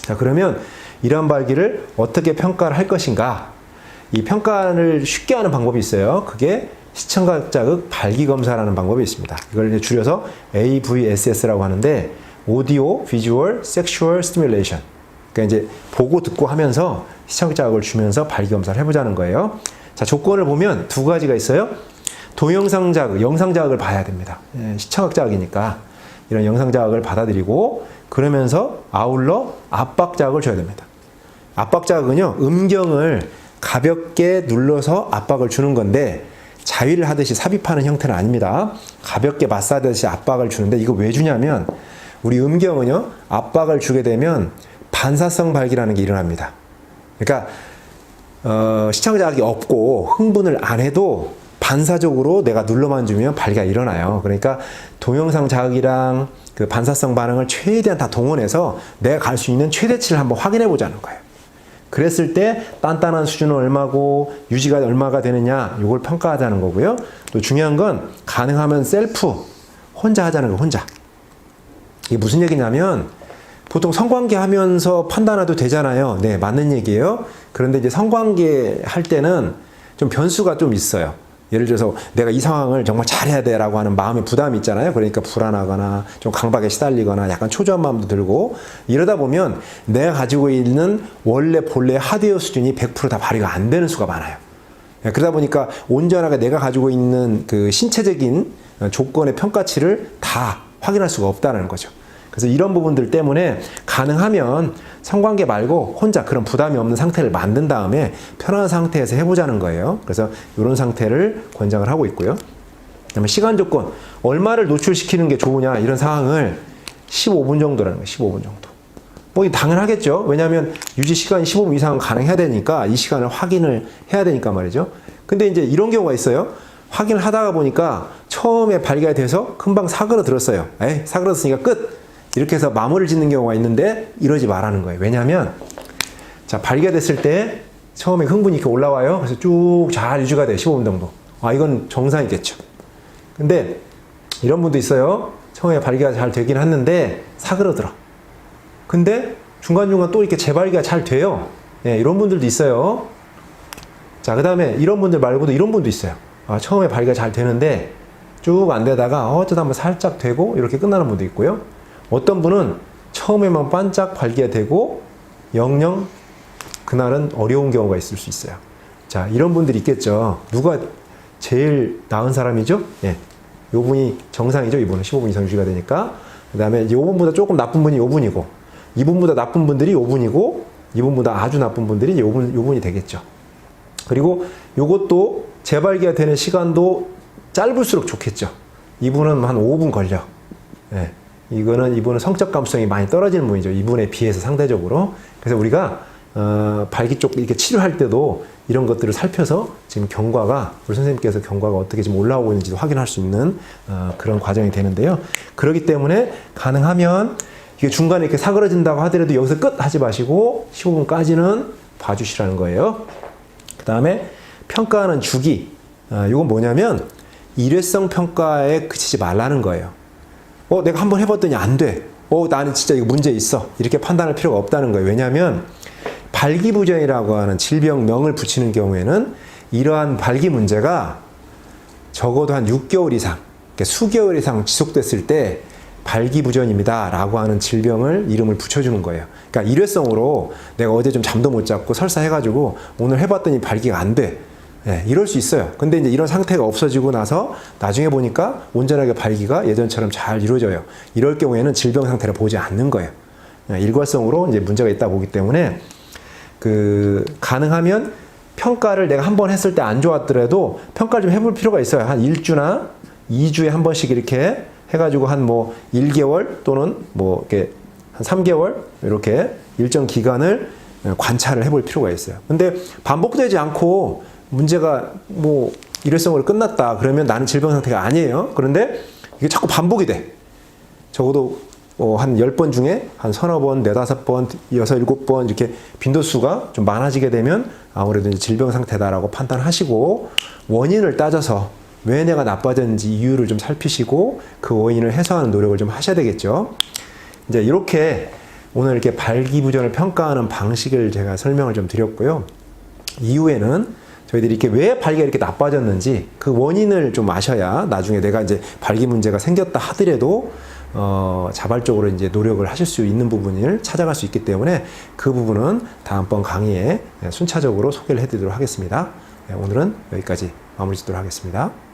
자, 그러면 이러한 발기를 어떻게 평가를 할 것인가? 이 평가를 쉽게 하는 방법이 있어요. 그게 시청각 자극 발기 검사라는 방법이 있습니다. 이걸 이제 줄여서 AVSS라고 하는데 오디오, 비주얼, 섹슈얼 스티뮬레이션. 그러니까 이제 보고 듣고 하면서 시청각 자극을 주면서 발기 검사를 해보자는 거예요. 자, 조건을 보면 두 가지가 있어요. 동영상 자극, 영상 자극을 봐야 됩니다. 시청각 자극이니까 이런 영상 자극을 받아들이고 그러면서 아울러 압박 자극을 줘야 됩니다. 압박 자극은요, 음경을 가볍게 눌러서 압박을 주는 건데 자위를 하듯이 삽입하는 형태는 아닙니다. 가볍게 마사지하듯이 압박을 주는데 이거 왜 주냐면 우리 음경은요, 압박을 주게 되면 반사성 발기라는 게 일어납니다. 그러니까 시청각 자극이 없고 흥분을 안 해도 반사적으로 내가 눌러만 주면 발기가 일어나요. 그러니까 동영상 자극이랑 그 반사성 반응을 최대한 다 동원해서 내가 갈 수 있는 최대치를 한번 확인해 보자는 거예요. 그랬을 때 단단한 수준은 얼마고 유지가 얼마가 되느냐 이걸 평가하자는 거고요. 또 중요한 건 가능하면 셀프 혼자 하자는 거예요. 혼자. 이게 무슨 얘기냐면 보통 성관계 하면서 판단해도 되잖아요. 네, 맞는 얘기예요. 그런데 이제 성관계 할 때는 좀 변수가 좀 있어요. 예를 들어서 내가 이 상황을 정말 잘해야 돼라고 하는 마음의 부담이 있잖아요. 그러니까 불안하거나 좀 강박에 시달리거나 약간 초조한 마음도 들고 이러다 보면 내가 가지고 있는 원래 본래 하드웨어 수준이 100% 다 발휘가 안 되는 수가 많아요. 그러다 보니까 온전하게 내가 가지고 있는 그 신체적인 조건의 평가치를 다 확인할 수가 없다는 거죠. 그래서 이런 부분들 때문에 가능하면 성관계 말고 혼자 그런 부담이 없는 상태를 만든 다음에 편안한 상태에서 해보자는 거예요. 그래서 이런 상태를 권장을 하고 있고요. 그다음에 시간 조건, 얼마를 노출시키는 게 좋으냐 이런 상황을 15분 정도라는 거예요. 15분 정도. 뭐 당연하겠죠. 왜냐하면 유지 시간이 15분 이상은 가능해야 되니까 이 시간을 확인을 해야 되니까 말이죠. 근데 이제 이런 경우가 있어요. 확인을 하다가 보니까 처음에 발기가 돼서 금방 사그러들었어요. 에이, 사그러들었으니까 끝! 이렇게 해서 마무리를 짓는 경우가 있는데 이러지 말라는 거예요. 왜냐하면 자, 발기가 됐을 때 처음에 흥분이 이렇게 올라와요. 그래서 쭉 잘 유지가 돼요. 15분 정도. 아, 이건 정상이겠죠. 근데 이런 분도 있어요. 처음에 발기가 잘 되긴 했는데 사그러들어. 근데 중간중간 또 이렇게 재발기가 잘 돼요. 예, 이런 분들도 있어요. 자, 그 다음에 이런 분들 말고도 이런 분도 있어요. 아, 처음에 발기가 잘 되는데 쭉 안 되다가 어쩌다 한번 살짝 되고 이렇게 끝나는 분도 있고요. 어떤 분은 처음에만 반짝 발기가 되고 영영 그날은 어려운 경우가 있을 수 있어요. 자, 이런 분들이 있겠죠. 누가 제일 나은 사람이죠? 예. 요 분이 정상이죠. 이분은 15분 이상 유지가 되니까. 그 다음에 요분보다 조금 나쁜 분이 요분이고, 이분보다 나쁜 분들이 요분이고, 이분보다 아주 나쁜 분들이 요분이 되겠죠. 그리고 요것도 재발기가 되는 시간도 짧을수록 좋겠죠. 이분은 한 5분 걸려. 예. 이분은 성적 감수성이 많이 떨어지는 분이죠. 이분에 비해서 상대적으로. 그래서 우리가 발기 쪽 이렇게 치료할 때도 이런 것들을 살펴서 지금 경과가 우리 선생님께서 경과가 어떻게 지금 올라오고 있는지도 확인할 수 있는 그런 과정이 되는데요. 그렇기 때문에 가능하면 이게 중간에 이렇게 사그러진다고 하더라도 여기서 끝 하지 마시고 15분까지는 봐주시라는 거예요. 그 다음에 평가하는 주기. 이건 뭐냐면 일회성 평가에 그치지 말라는 거예요. 내가 한번 해봤더니 안 돼. 나는 진짜 이거 문제 있어. 이렇게 판단할 필요가 없다는 거예요. 왜냐하면 발기부전이라고 하는 질병명을 붙이는 경우에는 이러한 발기 문제가 적어도 한 6개월 이상, 그러니까 수개월 이상 지속됐을 때 발기부전입니다 라고 하는 질병을 이름을 붙여주는 거예요. 그러니까 일회성으로 내가 어제 좀 잠도 못 잤고 설사해가지고 오늘 해봤더니 발기가 안 돼. 네, 이럴 수 있어요. 근데 이제 이런 상태가 없어지고 나서 나중에 보니까 온전하게 발기가 예전처럼 잘 이루어져요. 이럴 경우에는 질병 상태를 보지 않는 거예요. 일괄성으로 이제 문제가 있다 보기 때문에 가능하면 평가를 내가 한 번 했을 때 안 좋았더라도 평가를 좀 해볼 필요가 있어요. 한 1주나 2주에 한 번씩 이렇게 해가지고 한 1개월 또는 이렇게 한 3개월 이렇게 일정 기간을 관찰을 해볼 필요가 있어요. 근데 반복되지 않고 문제가 일회성으로 끝났다. 그러면 나는 질병 상태가 아니에요. 그런데 이게 자꾸 반복이 돼. 적어도 한 10번 중에 한 서너 번, 4, 5번, 6, 7번 이렇게 빈도수가 좀 많아지게 되면 아무래도 이제 질병 상태다라고 판단하시고 원인을 따져서 왜 내가 나빠졌는지 이유를 좀 살피시고 그 원인을 해소하는 노력을 좀 하셔야 되겠죠. 이제 이렇게 오늘 이렇게 발기부전을 평가하는 방식을 제가 설명을 좀 드렸고요. 이후에는 저희들이 이렇게 왜 발기가 이렇게 나빠졌는지 그 원인을 좀 아셔야 나중에 내가 이제 발기 문제가 생겼다 하더라도 자발적으로 이제 노력을 하실 수 있는 부분을 찾아갈 수 있기 때문에 그 부분은 다음번 강의에 순차적으로 소개를 해드리도록 하겠습니다. 오늘은 여기까지 마무리 짓도록 하겠습니다.